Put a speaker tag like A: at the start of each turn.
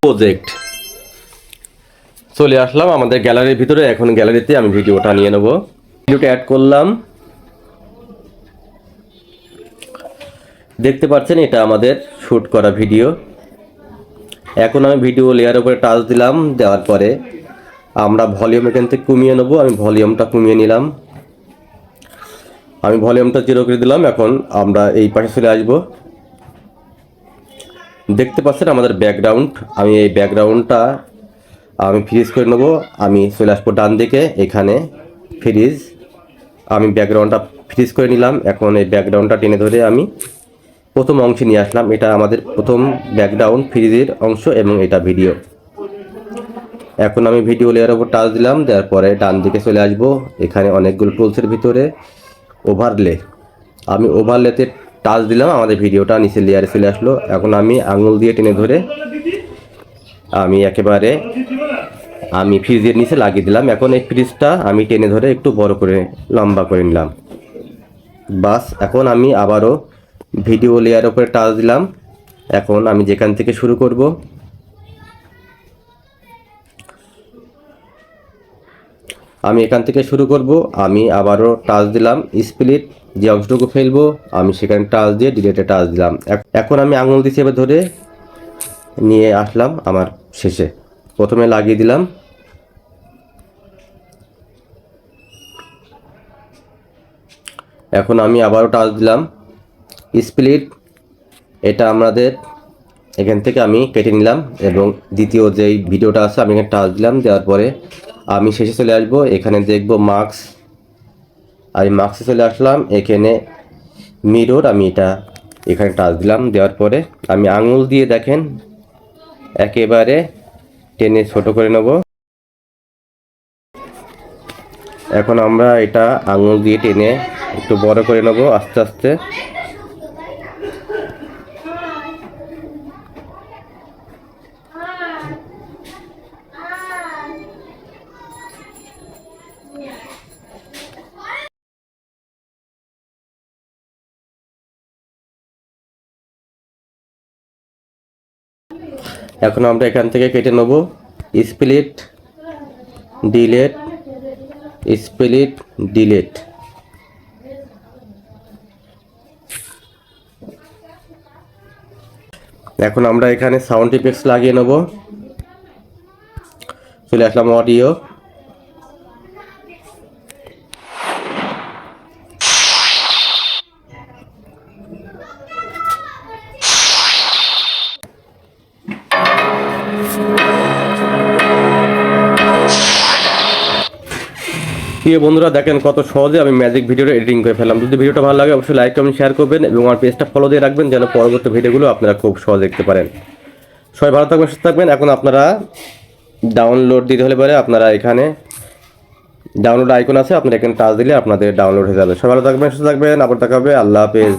A: Project চলে আসলাম আমাদের গ্যালারির ভিতরে। এখন গ্যালারিতে আমি ভিডিওটা নিয়ে নেব। ভিডিওটা অ্যাড করলাম, দেখতে পাচ্ছেন এটা আমাদের শ্যুট করা ভিডিও। এখন আমি ভিডিও লেয়ার উপরে টাচ দিলাম, দেওয়ার পরে আমরা ভলিউম এখান থেকে কমিয়ে নেব। আমি ভলিউমটা কমিয়ে নিলাম, আমি ভলিউমটা 0 করে দিলাম। এখন আমরা এই পাশে চলে আসব। দেখতে পাচ্ছেন আমাদের ব্যাকগ্রাউন্ড, আমি এই ব্যাকগ্রাউন্ডটা আমি ফ্রিজ করে নেব। আমি চলে আসবো ডান দিকে, এখানে ফ্রিজ, আমি ব্যাকগ্রাউন্ডটা ফ্রিজ করে নিলাম। এখন এই ব্যাকগ্রাউন্ডটা টেনে ধরে আমি প্রথম অংশে নিয়ে আসলাম। এটা আমাদের প্রথম ব্যাকগ্রাউন্ড ফ্রিজের অংশ এবং এটা ভিডিও। এখন আমি ভিডিও লেয়ার উপর টাচ দিলাম, দেওয়ার পরে ডান দিকে চলে আসব। এখানে অনেকগুলো টুলসের ভিতরে ওভারলে, আমি ওভারলেতে টাচ দিলাম, আমাদের ভিডিওটা নিচের লেয়ারে চলে আসলো। এখন আমি আঙুল দিয়ে টেনে ধরে আমি একেবারে আমি ফ্রিজের নিচে লাগিয়ে দিলাম। এখন এই ফ্রিজটা আমি টেনে ধরে একটু বড় করে লম্বা করে নিলাম, বাস। এখন আমি আবারও ভিডিও লেয়ার উপরে টাচ দিলাম। এখন আমি যেখান থেকে শুরু করব, আমি এখান থেকে শুরু করব। আমি আবারও টাচ দিলাম, স্প্লিট যে অংশটুকু ফেলবো আমি সেখানে টাচ দিয়ে ডিলেটে টাচ দিলাম। এখন আমি আঙুল দিয়ে চেপে ধরে নিয়ে আসলাম আমার শেষে, প্রথমে লাগিয়ে দিলাম। এখন আমি আবারও টাচ দিলাম স্প্লিট, এটা আমাদের এখান থেকে আমি কেটে নিলাম এবং দ্বিতীয় যেই ভিডিওটা আছে আমি এখানে টাচ দিলাম। দেওয়ার পরে আমি শেষে চলে আসবো, এখানে দেখব মার্কস, আমি মার্কসে চলে আসলাম। এখানে মিরর, আমি এটা এখানে টাচ দিলাম। দেওয়ার পরে আমি আঙুল দিয়ে দেখেন একেবারে টেনে ছোট করে নেব। এখন আমরা এটা আঙুল দিয়ে টেনে একটু বড় করে নেব আস্তে আস্তে। এখন আমরা এখান থেকে কেটে নেব স্প্লিট ডিলেট, স্প্লিট ডিলেট। এখন আমরা এখানে সাউন্ড ইফেক্টস লাগিয়ে নেব। চলে আসলাম অডিও, প্রিয় বন্ধুরা দেখেন কত সহজে আমি ম্যাজিক ভিডিওটা এডিটিং করে ফেললাম। যদি ভিডিওটা ভালো লাগে অবশ্যই লাইক কমেন্ট শেয়ার করবেন এবং আমার পেজটা ফলো দিয়ে রাখবেন যেন পরবর্তী ভিডিওগুলো আপনারা খুব সহজে দেখতে পারেন। সবাই ভালো থাকবেন, সুস্থ থাকবেন। এখন আপনারা ডাউনলোড দিতে হলে পরে আপনারা এখানে ডাউনলোড আইকন আছে, আপনারা এখানে টাচ দিলে আপনাদের ডাউনলোড হয়ে যাবে। সবাই ভালো থাকবেন, সুস্থ থাকবেন, আবার দেখা হবে। আল্লাহ হাফেজ।